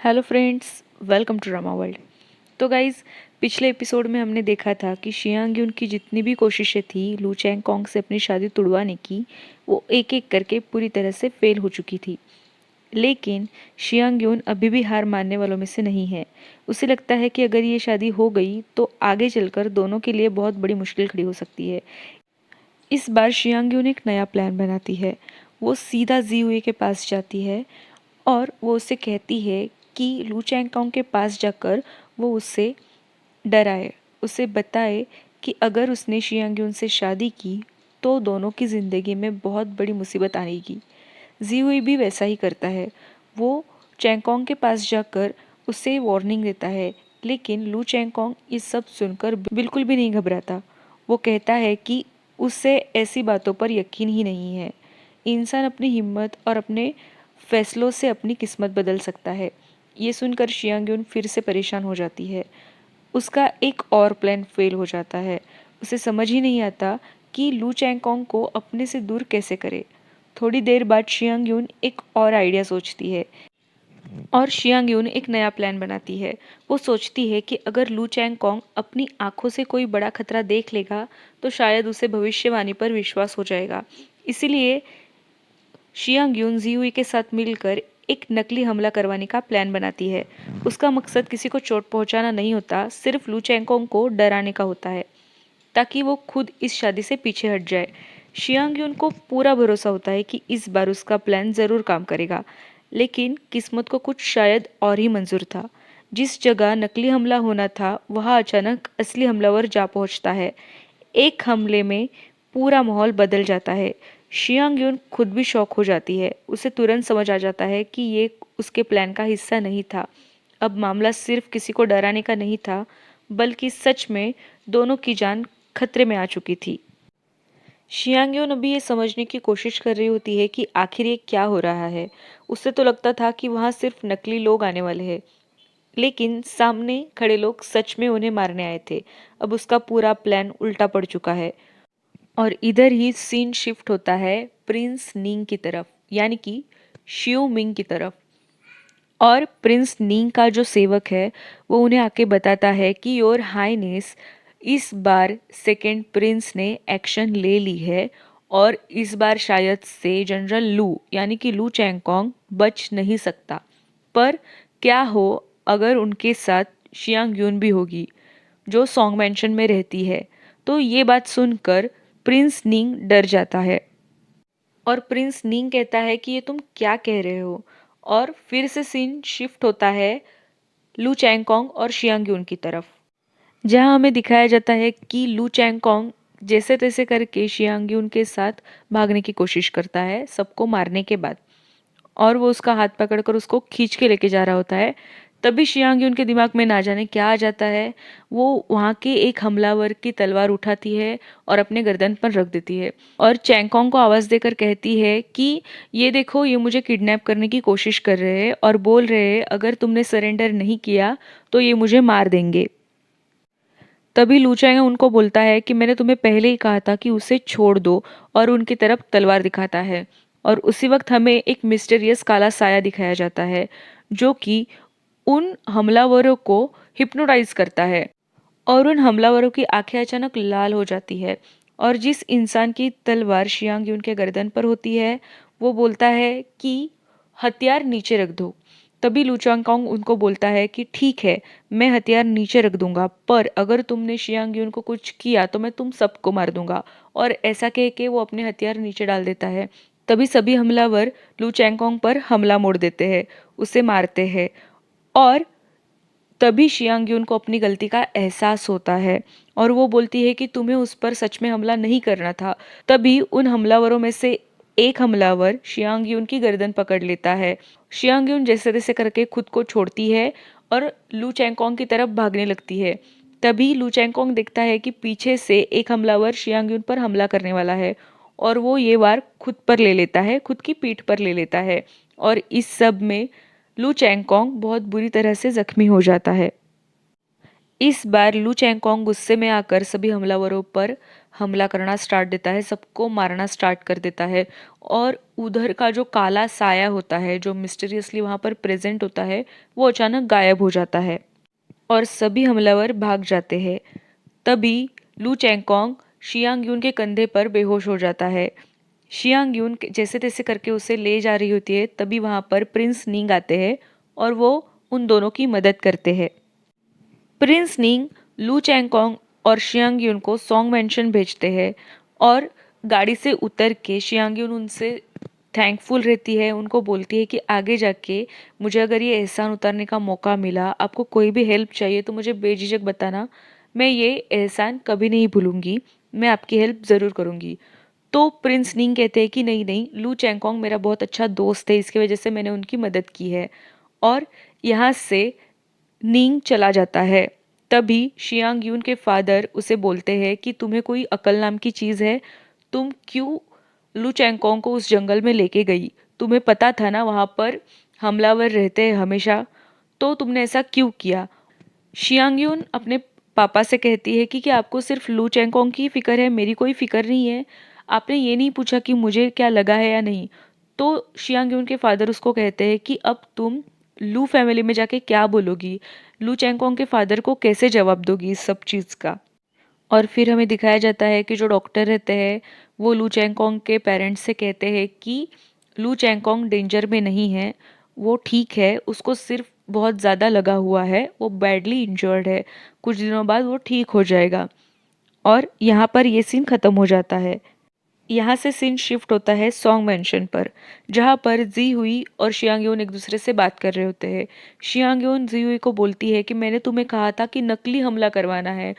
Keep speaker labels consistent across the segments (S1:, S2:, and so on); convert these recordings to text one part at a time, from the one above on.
S1: Hello friends, welcome to drama world. तो guys, पिछले episode में हमने देखा था कि शियांग यून की जितनी भी कोशिशें थी लू चैंग कॉन्ग से अपनी शादी तुड़वाने की, वो एक एक करके पूरी तरह से फेल हो चुकी थी। लेकिन शियांग यून अभी भी हार मानने वालों में से नहीं है। उसे लगता है कि अगर ये शादी हो गई तो आगे चलकर दोनों के लिए बहुत बड़ी मुश्किल खड़ी हो सकती है। इस बार शियांग यून एक नया प्लान बनाती है। वो सीधा जी हुई के पास जाती है और वो उससे कहती है कि लू चैंगकांग के पास जाकर वो उससे डराए, उसे बताए कि अगर उसने शियांग यून से शादी की तो दोनों की ज़िंदगी में बहुत बड़ी मुसीबत आएगी। जी हुई भी वैसा ही करता है। वो चैंगकांग के पास जाकर उसे वार्निंग देता है, लेकिन लू चैंगकांग ये सब सुनकर बिल्कुल भी नहीं घबराता। वो कहता है कि उसे ऐसी बातों पर यकीन ही नहीं है। इंसान अपनी हिम्मत और अपने फैसलों से अपनी किस्मत बदल सकता है। ये सुनकर शियांग यून फिर से परेशान हो जाती है। उसका एक और प्लान फेल हो जाता है। उसे समझ ही नहीं आता कि लू चैंगकांग को अपने से दूर कैसे करे। थोड़ी देर बाद शियांग यून एक और आइडिया सोचती है और शियांग यून एक नया प्लान बनाती है। वो सोचती है कि अगर लू चैंगकांग अपनी आंखों से कोई बड़ा खतरा देख लेगा तो शायद उसे भविष्यवाणी पर विश्वास हो जाएगा। इसीलिए शियांग यून जीहुई के साथ मिलकर एक नकली हमला करवाने का प्लान बनाती है। उसका मकसद किसी को चोट पहुंचाना नहीं होता, सिर्फ लू चैंगकांग को डराने का होता है ताकि वो खुद इस शादी से पीछे हट जाए। शियांग यून को पूरा भरोसा होता है कि इस बार उसका प्लान ज़रूर काम करेगा, लेकिन किस्मत को कुछ शायद और ही मंजूर था। जिस जगह नकली हमला होना था वहाँ अचानक असली हमलावर जा पहुंचता है। एक हमले में पूरा माहौल बदल जाता है। शियांग यून खुद भी शॉक हो जाती है। उसे तुरंत समझ आ जाता है कि ये उसके प्लान का हिस्सा नहीं था। अब मामला सिर्फ किसी को डराने का नहीं था, बल्कि सच में दोनों की जान खतरे में आ चुकी थी। शियांग यून अभी ये समझने की कोशिश कर रही होती है कि आखिर ये क्या हो रहा है। उसे तो लगता था कि वहाँ सिर्फ नकली लोग आने वाले हैं, लेकिन सामने खड़े लोग सच में उन्हें मारने आए थे। अब उसका पूरा प्लान उल्टा पड़ चुका है। और इधर ही सीन शिफ्ट होता है प्रिंस निंग की तरफ, यानी कि शियो मिंग की तरफ। और प्रिंस निंग का जो सेवक है वो उन्हें आके बताता है कि योर हाइनेस, इस बार सेकेंड प्रिंस ने एक्शन ले ली है और इस बार शायद से जनरल लू यानी कि लू चैंगकांग बच नहीं सकता। पर क्या हो अगर उनके साथ शियांग यून भी होगी, जो सॉन्ग मेंशन में रहती है। तो ये बात सुनकर प्रिंस निंग डर जाता है और प्रिंस निंग कहता है कि ये तुम क्या कह रहे हो। और फिर से सीन शिफ्ट होता है लू चैंगकांग और शियांग यून की तरफ, जहां हमें दिखाया जाता है कि लू चैंगकांग जैसे तैसे करके शियांग यून के साथ भागने की कोशिश करता है सबको मारने के बाद। और वो उसका हाथ पकड़कर उसको खींच के लेके जा रहा होता है। तभी शियांग यून के दिमाग में ना जाने क्या आ जाता है। वो वहाँ के एक हमलावर की तलवार उठाती है और अपने गर्दन पर रख देती है और चैंगकोंग को आवाज़ देकर कहती है कि ये देखो, ये मुझे किडनैप करने की कोशिश कर रहे हैं और बोल रहे हैं अगर तुमने सरेंडर नहीं किया तो ये मुझे मार देंगे। तभी लूचांग उनको बोलता है कि मैंने तुम्हें पहले ही कहा था कि उसे छोड़ दो, और उनकी तरफ तलवार दिखाता है। और उसी वक्त हमें एक मिस्टीरियस काला साया दिखाया जाता है जो कि उन हमलावरों को हिप्नोटाइज करता है और उन हमलावरों की आंखें अचानक लाल हो जाती है। और जिस इंसान की तलवार शियांग यून के गर्दन पर होती है वो बोलता है कि हथियार नीचे रख दो। तभी लू चांगकांग उनको बोलता है कि ठीक है, मैं हथियार नीचे रख दूंगा, पर अगर तुमने शियांग यून को कुछ किया तो मैं तुम सबको मार दूंगा। और ऐसा कह के वो अपने हथियार नीचे डाल देता है। तभी सभी हमलावर लू चैंगकांग पर हमला मोड़ देते हैं, उसे मारते हैं। और तभी शियांग यून को अपनी गलती का एहसास होता है और वो बोलती है कि तुम्हें उस पर सच में हमला नहीं करना था। तभी उन हमलावरों में से एक हमलावर शियांग यून की गर्दन पकड़ लेता है। शियांग यून जैसे तैसे करके खुद को छोड़ती है और लू चैंगकोंग की तरफ भागने लगती है। तभी लू चैंगकोंग देखता है कि पीछे से एक हमलावर शियांग यून पर हमला करने वाला है और वो ये वार खुद पर ले लेता है, खुद की पीठ पर ले लेता है। और इस सब में लू चैंगकोंग बहुत बुरी तरह से जख्मी हो जाता है। इस बार लू चैंगकोंग गुस्से में आकर सभी हमलावरों पर हमला करना स्टार्ट देता है, सबको मारना स्टार्ट कर देता है। और उधर का जो काला साया होता है जो मिस्टीरियसली वहाँ पर प्रेजेंट होता है, वो अचानक गायब हो जाता है और सभी हमलावर भाग जाते हैं। तभी लू चैंगकोंग शियांग यून के कंधे पर बेहोश हो जाता है। शियांग यून जैसे तैसे करके उसे ले जा रही होती है, तभी वहाँ पर प्रिंस निंग आते हैं और वो उन दोनों की मदद करते हैं। प्रिंस निंग लू चैंगकोंग और शियांग यून को सॉन्ग मेंशन भेजते हैं और गाड़ी से उतर के शियांग यून उनसे थैंकफुल रहती है, उनको बोलती है कि आगे जाके मुझे अगर ये एहसान उतारने का मौका मिला, आपको कोई भी हेल्प चाहिए तो मुझे बेझिझक बताना, मैं ये एहसान कभी नहीं भूलूंगी, मैं आपकी हेल्प ज़रूर करूंगी। तो प्रिंस निंग कहते हैं कि नहीं नहीं, लू चैंगकोंग मेरा बहुत अच्छा दोस्त है, इसकी वजह से मैंने उनकी मदद की है। और यहाँ से निंग चला जाता है। तभी शियांग यून के फादर उसे बोलते हैं कि तुम्हें कोई अकल नाम की चीज़ है, तुम क्यों लू चैंगकोंग को उस जंगल में लेके गई? तुम्हें पता था ना वहाँ पर हमलावर रहते हैं हमेशा, तो तुमने ऐसा क्यों किया? शियांग यून अपने पापा से कहती है कि आपको सिर्फ लू चैंगकोंग की फिक्र है, मेरी कोई फिक्र नहीं है। आपने ये नहीं पूछा कि मुझे क्या लगा है या नहीं। तो शियांग यून के फादर उसको कहते हैं कि अब तुम लू फैमिली में जाके क्या बोलोगी, लू चैंगकोंग के फादर को कैसे जवाब दोगी इस सब चीज़ का। और फिर हमें दिखाया जाता है कि जो डॉक्टर रहते हैं वो लू चैंगकोंग के पेरेंट्स से कहते हैं कि लू चैंगकोंग डेंजर में नहीं है, वो ठीक है, उसको सिर्फ बहुत ज़्यादा लगा हुआ है, वो बैडली इंजर्ड है, कुछ दिनों बाद वो ठीक हो जाएगा। और यहाँ पर ये सीन ख़त्म हो जाता है। यहाँ से सीन शिफ्ट होता है सॉन्ग मेंशन पर, जहाँ पर जी हुई और शियांग यून एक दूसरे से बात कर रहे होते हैं। शियांग यून जी हुई को बोलती है कि मैंने तुम्हें कहा था कि नकली हमला करवाना है,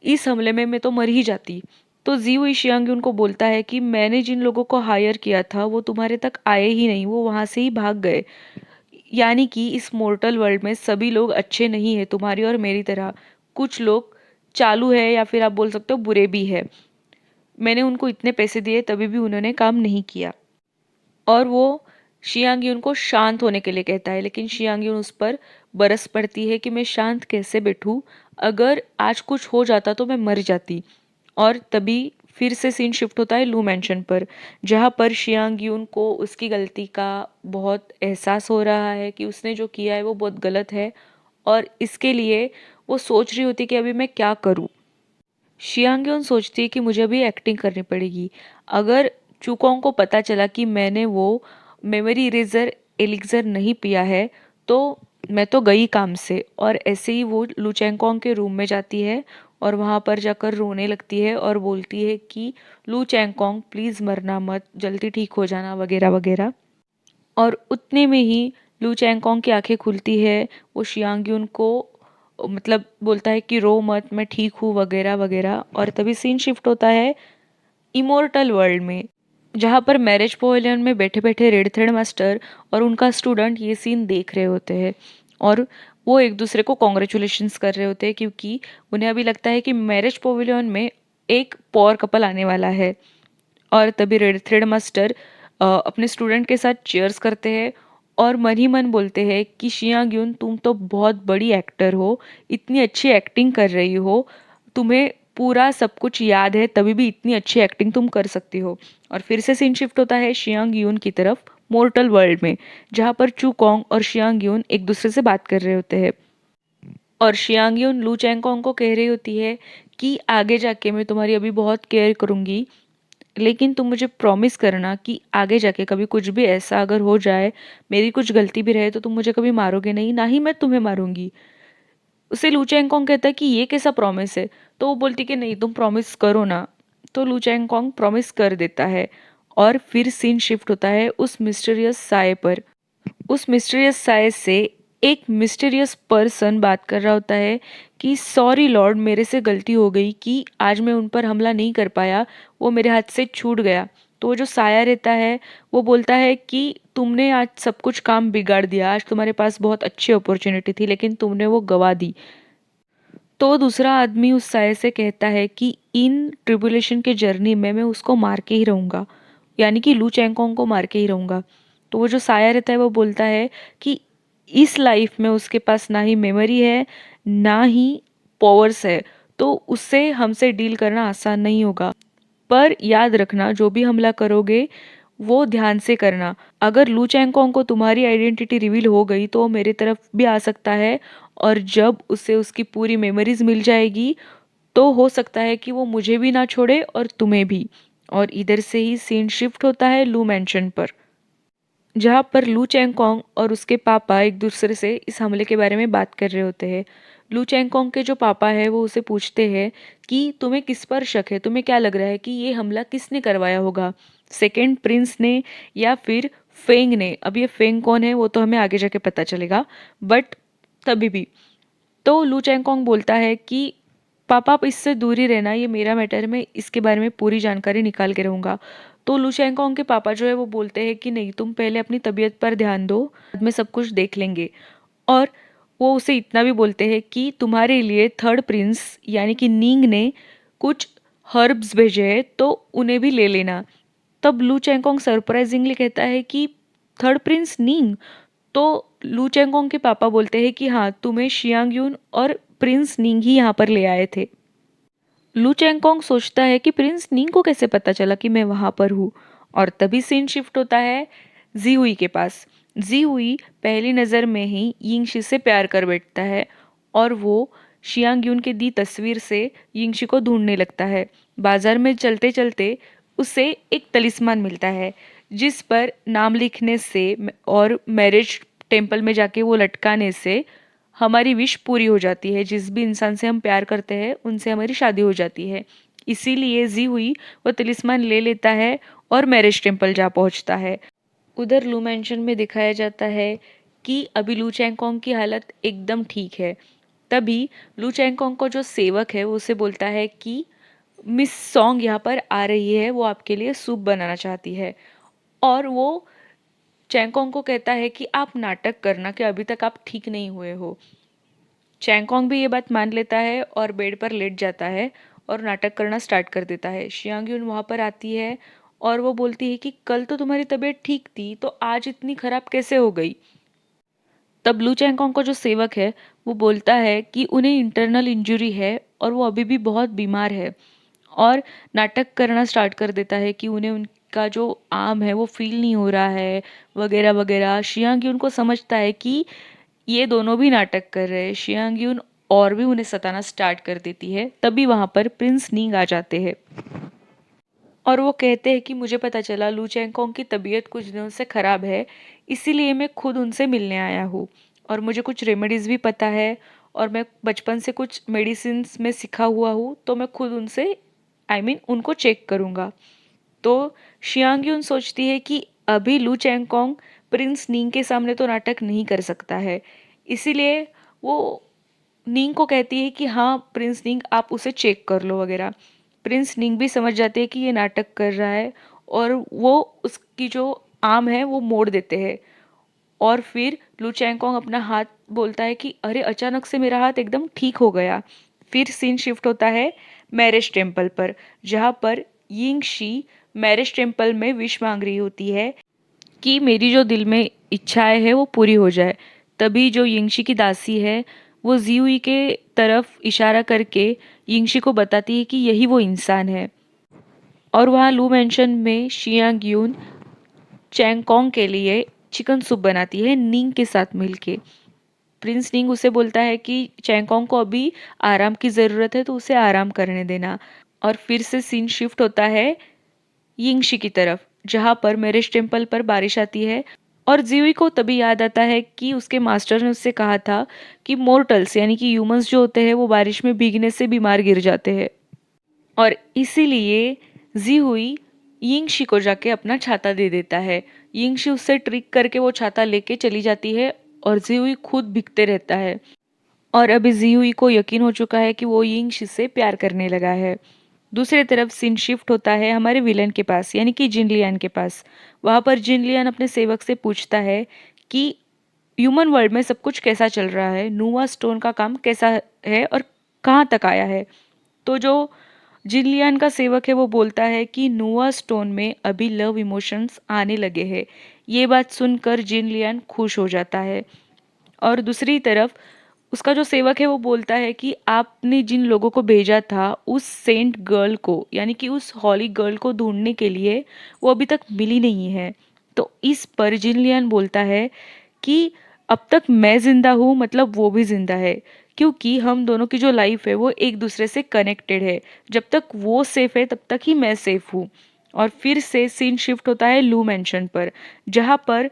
S1: इस हमले में मैं तो मर ही जाती। तो जी हुई शियांग यून को बोलता है कि मैंने जिन लोगों को हायर किया था वो तुम्हारे तक आए ही नहीं, वो वहाँ से ही भाग गए। यानी कि इस मोर्टल वर्ल्ड में सभी लोग अच्छे नहीं है, तुम्हारी और मेरी तरह कुछ लोग चालू है या फिर आप बोल सकते हो बुरे भी है। मैंने उनको इतने पैसे दिए तभी भी उन्होंने काम नहीं किया। और वो शियांग यून को शांत होने के लिए कहता है, लेकिन शियांग यून उस पर बरस पड़ती है कि मैं शांत कैसे बैठूं, अगर आज कुछ हो जाता तो मैं मर जाती। और तभी फिर से सीन शिफ्ट होता है लू मैंशन पर, जहाँ पर शियांग यून को उसकी गलती का बहुत एहसास हो रहा है कि उसने जो किया है वो बहुत गलत है और इसके लिए वो सोच रही होती कि अभी मैं क्या करूँ। शियांग सोचती है कि मुझे अभी एक्टिंग करनी पड़ेगी। अगर चूकोंग को पता चला कि मैंने वो मेमोरी इरेजर एलिक्सर नहीं पिया है तो मैं तो गई काम से। और ऐसे ही वो लू चैंगकोंग के रूम में जाती है और वहाँ पर जाकर रोने लगती है और बोलती है कि लू चैंगकोंग प्लीज़ मरना मत, जल्दी ठीक हो जाना वगैरह वगैरह। और उतने में ही लू चैंगकोंग की आंखें खुलती है, वो शियांग यून को मतलब बोलता है कि रो मत, मैं ठीक हूँ वगैरह वगैरह। और तभी सीन शिफ्ट होता है इमोर्टल वर्ल्ड में, जहाँ पर मैरिज पवेलियन में बैठे बैठे रेड थ्रेड मास्टर और उनका स्टूडेंट ये सीन देख रहे होते हैं और वो एक दूसरे को कॉन्ग्रेचुलेशंस कर रहे होते हैं, क्योंकि उन्हें अभी लगता है कि मैरिज पवेलियन में एक पॉर कपल आने वाला है। और तभी रेड थ्रेड मास्टर अपने स्टूडेंट के साथ चीयर्स करते हैं और मन ही मन बोलते हैं कि शियांग यून तुम तो बहुत बड़ी एक्टर हो, इतनी अच्छी एक्टिंग कर रही हो, तुम्हें पूरा सब कुछ याद है तभी भी इतनी अच्छी एक्टिंग तुम कर सकती हो। और फिर से सीन शिफ्ट होता है शियांग यून की तरफ मोर्टल वर्ल्ड में, जहाँ पर चू कॉन्ग और शियांग यून एक दूसरे से बात कर रहे होते हैं। और शियांग यून लू चैंगकोंग को कह रही होती है कि आगे जाके मैं तुम्हारी अभी बहुत केयर करूँगी, लेकिन तुम मुझे प्रॉमिस करना कि आगे जाके कभी कुछ भी ऐसा अगर हो जाए, मेरी कुछ गलती भी रहे तो तुम मुझे कभी मारोगे नहीं, ना ही मैं तुम्हें मारूंगी। उसे लू चैंगकोंग कहता है कि ये कैसा प्रॉमिस है? तो वो बोलती कि नहीं तुम प्रॉमिस करो ना। तो लू चैंगकोंग प्रॉमिस कर देता है। और फिर सीन शिफ्ट होता है उस मिस्टीरियस साय पर। उस मिस्टीरियस साय से एक मिस्टीरियस पर्सन बात कर रहा होता है कि सॉरी लॉर्ड, मेरे से गलती हो गई कि आज मैं उन पर हमला नहीं कर पाया, वो मेरे हाथ से छूट गया। तो वो जो साया रहता है वो बोलता है कि तुमने आज सब कुछ काम बिगाड़ दिया, आज तुम्हारे पास बहुत अच्छी अपॉर्चुनिटी थी लेकिन तुमने वो गवा दी। तो दूसरा आदमी उस साय से कहता है कि इन ट्रिबुलेशन के जर्नी में मैं उसको मार के ही रहूँगा, यानी कि लू चैंगकोंग को मार के ही रहूँगा। तो वो जो साया रहता है वो बोलता है कि इस लाइफ में उसके पास ना ही मेमोरी है, ना ही पावर्स है, तो उससे हमसे डील करना आसान नहीं होगा। पर याद रखना, जो भी हमला करोगे वो ध्यान से करना। अगर लू चैंगकोंग को तुम्हारी आइडेंटिटी रिवील हो गई तो वो मेरे तरफ भी आ सकता है, और जब उसे उसकी पूरी मेमोरीज मिल जाएगी तो हो सकता है कि वो मुझे भी ना छोड़े और तुम्हें भी। और इधर से ही सीन शिफ्ट होता है लू मैंशन पर, जहाँ पर लू चैंगकोंग और उसके पापा एक दूसरे से इस हमले के बारे में बात कर रहे होते हैं। लू चैंगकोंग के जो पापा है वो उसे पूछते हैं कि तुम्हें किस पर शक है, तुम्हें क्या लग रहा है कि ये हमला किसने करवाया होगा, सेकेंड प्रिंस ने या फिर फेंग ने। अब ये फेंग कौन है वो तो हमें आगे जाके पता चलेगा, बट तभी भी। तो लू चैंगकोंग बोलता है कि पापा आप इससे दूर ही रहना, ये मेरा मैटर है, मैं इसके बारे में पूरी जानकारी निकाल के रहूँगा। तो लू चैंगकोंग के पापा जो है वो बोलते हैं कि नहीं, तुम पहले अपनी तबीयत पर ध्यान दो, बाद में सब कुछ देख लेंगे। और वो उसे इतना भी बोलते हैं कि तुम्हारे लिए थर्ड प्रिंस यानी कि नींग ने कुछ हर्ब्स भेजे हैं, तो उन्हें भी ले लेना। तब लू चैंगकोंग सरप्राइजिंगली कहता है कि थर्ड प्रिंस नींग। तो लू चैंगकोंग के पापा बोलते हैं कि हाँ, तुम्हें शियांग यून और प्रिंस नींग ही यहाँ पर ले आए थे। लू चैंगकोंग सोचता है कि प्रिंस नींग को कैसे पता चला कि मैं वहाँ पर हूँ। और तभी सीन शिफ्ट होता है जी हुई के पास। जी हुई पहली नज़र में ही यिंगशी से प्यार कर बैठता है, और वो शियांग यून की दी तस्वीर से यिंगशी को ढूंढने लगता है। बाजार में चलते चलते उसे एक तलिस्मान मिलता है, जिस पर नाम लिखने से और मैरिज टेम्पल में जाके वो लटकाने से हमारी विश पूरी हो जाती है। जिस भी इंसान से हम प्यार करते हैं उनसे हमारी शादी हो जाती है। इसीलिए जी हुई वो तिलिस्मान ले लेता है और मैरिज टेम्पल जा पहुंचता है। उधर लू मैंशन में दिखाया जाता है कि अभी लू चैंगकोंग की हालत एकदम ठीक है। तभी लू चैंगकोंग को जो सेवक है वो उसे बोलता है कि मिस सॉन्ग यहाँ पर आ रही है, वो आपके लिए सूप बनाना चाहती है। और वो चैंगकोंग को कहता है कि आप नाटक करना कि अभी तक आप ठीक नहीं हुए हो। चैंगकोंग भी ये बात मान लेता है और बेड पर लेट जाता है और नाटक करना स्टार्ट कर देता है। शियांग यून वहाँ पर आती है और वो बोलती है कि कल तो तुम्हारी तबीयत ठीक थी, तो आज इतनी खराब कैसे हो गई। तब लू चैंगकोंग का जो सेवक है वो बोलता है कि उन्हें इंटरनल इंजरी है और वो अभी भी बहुत बीमार है, और नाटक करना स्टार्ट कर देता है कि उन्हें उनका जो आर्म है वो फील नहीं हो रहा है, वगैरह वगैरह। शियांग यून को समझता है कि ये दोनों भी नाटक कर रहे हैं। शियांग यून और भी उन्हें सताना स्टार्ट कर देती है। तभी वहाँ पर प्रिंस नींग आ जाते हैं और वो कहते हैं कि मुझे पता चला लू चैंगकोंग की तबीयत कुछ दिनों से ख़राब है, इसीलिए मैं खुद उनसे मिलने आया हूँ। और मुझे कुछ रेमेडीज़ भी पता है, और मैं बचपन से कुछ मेडिसिन्स में सीखा हुआ हूँ, तो मैं खुद उनसे उनको चेक करूँगा। तो शियांग यून सोचती है कि अभी लू चैंगकोंग प्रिंस नींग के सामने तो नाटक नहीं कर सकता है, इसीलिए वो नींग को कहती है कि हाँ प्रिंस नींग आप उसे चेक कर लो वगैरह। प्रिंस नींग भी समझ जाते हैं कि ये नाटक कर रहा है, और वो उसकी जो आर्म है वो मोड़ देते हैं। और फिर लू चैंगकोंग अपना हाथ बोलता है कि अरे अचानक से मेरा हाथ एकदम ठीक हो गया। फिर सीन शिफ्ट होता है मैरिज टेम्पल पर, जहाँ पर यिंग शी मैरिज टेम्पल में विश मांग रही होती है कि मेरी जो दिल में इच्छाएं है वो पूरी हो जाए। तभी जो यिंगशी की दासी है वो जियुई के तरफ इशारा करके यिंगशी को बताती है कि यही वो इंसान है। और वहाँ लू मेंशन में शियांग यून चैंगकोंग के लिए चिकन सूप बनाती है नींग के साथ मिलके। प्रिंस नींग उसे बोलता है कि चैंगकोंग को अभी आराम की ज़रूरत है, तो उसे आराम करने देना। और फिर से सीन शिफ्ट होता है यिंगशी की तरफ, जहाँ पर मैरिज टेम्पल पर बारिश आती है। और जियुई को तभी याद आता है कि उसके मास्टर ने उससे कहा था कि मोर्टल्स यानी कि ह्यूमंस जो होते हैं वो बारिश में भीगने से बीमार गिर जाते हैं, और इसीलिए जिहुई यिंगशी को जाके अपना छाता दे देता है। यिंगशी उससे ट्रिक करके वो छाता लेके चली जाती है और जिहुई खुद भीगते रहता है। और अभी जिहुई को यकीन हो चुका है कि वो यिंगशी से प्यार करने लगा है। दूसरी तरफ सीन शिफ्ट होता है हमारे विलन के पास यानी कि जिनलियान के पास। वहाँ पर जिनलियान अपने सेवक से पूछता है कि ह्यूमन वर्ल्ड में सब कुछ कैसा चल रहा है, नुवा स्टोन का काम कैसा है और कहाँ तक आया है। तो जो जिनलियान का सेवक है वो बोलता है कि नुवा स्टोन में अभी लव इमोशंस आने लगे हैं। ये बात सुनकर जिनलियान खुश हो जाता है। और दूसरी तरफ उसका जो सेवक है वो बोलता है कि आपने जिन लोगों को भेजा था उस सेंट गर्ल को, यानी कि उस हॉली गर्ल को ढूंढने के लिए, वो अभी तक मिली नहीं है। तो इस पर जिन लियान बोलता है कि अब तक मैं जिंदा हूँ मतलब वो भी जिंदा है, क्योंकि हम दोनों की जो लाइफ है वो एक दूसरे से कनेक्टेड है। जब तक वो सेफ है तब तक ही मैं सेफ हूँ। और फिर से सीन शिफ्ट होता है लू मैंशन पर, जहाँ पर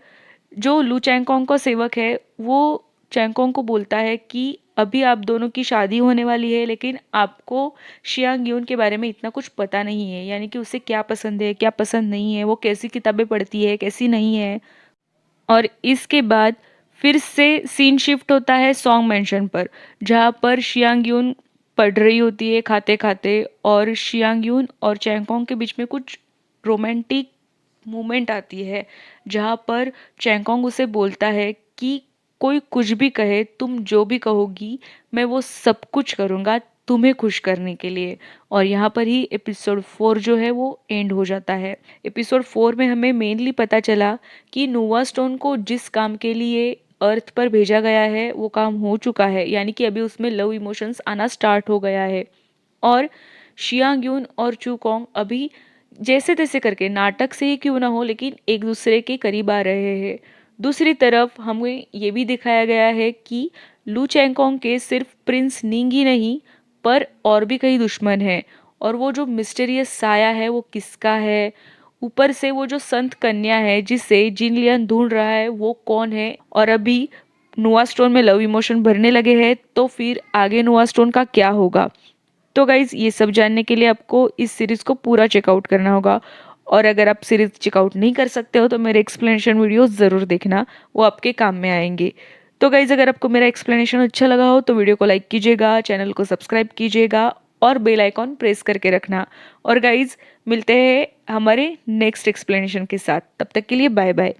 S1: जो लू चैंगकोंग का सेवक है वो चैंगकोंग को बोलता है कि अभी आप दोनों की शादी होने वाली है, लेकिन आपको शियांग यून के बारे में इतना कुछ पता नहीं है, यानी कि उसे क्या पसंद है क्या पसंद नहीं है, वो कैसी किताबें पढ़ती है कैसी नहीं है। और इसके बाद फिर से सीन शिफ्ट होता है सॉन्ग मेंशन पर, जहाँ पर शियांग यून पढ़ रही होती है खाते खाते, और शियांग यून और चैंगकोंग के बीच में कुछ रोमांटिक मोमेंट आती है, जहाँ पर चैंगकोंग उसे बोलता है कि कोई कुछ भी कहे, तुम जो भी कहोगी मैं वो सब कुछ करूँगा तुम्हें खुश करने के लिए। और यहाँ पर ही एपिसोड 4 जो है वो एंड हो जाता है। एपिसोड 4 में हमें मेनली पता चला कि नोवा स्टोन को जिस काम के लिए अर्थ पर भेजा गया है वो काम हो चुका है, यानी कि अभी उसमें लव इमोशंस आना स्टार्ट हो गया है। और शियांग यून और चू कोंग अभी जैसे तैसे करके, नाटक से ही क्यों ना हो, लेकिन एक दूसरे के करीब आ रहे हैं। दूसरी तरफ हमें ये भी दिखाया गया है कि लू चैंगकोंग के सिर्फ प्रिंस निंग ही नहीं पर और भी कई दुश्मन हैं। और वो जो मिस्टीरियस साया है वो किसका है, ऊपर से वो जो संत कन्या है जिसे जिन लियन ढूंढ रहा है वो कौन है, और अभी नोआ स्टोन में लव इमोशन भरने लगे हैं, तो फिर आगे नोआ स्टोन का क्या होगा। तो गाइज़ ये सब जानने के लिए आपको इस सीरीज़ को पूरा चेकआउट करना होगा। और अगर आप सीरीज़ चेकआउट नहीं कर सकते हो तो मेरे एक्सप्लेनेशन वीडियोस ज़रूर देखना, वो आपके काम में आएंगे। तो गाइज़ अगर आपको मेरा एक्सप्लेनेशन अच्छा लगा हो तो वीडियो को लाइक कीजिएगा, चैनल को सब्सक्राइब कीजिएगा और बेल आइकॉन प्रेस करके रखना। और गाइज़ मिलते हैं हमारे नेक्स्ट एक्सप्लेनेशन के साथ, तब तक के लिए बाय बाय।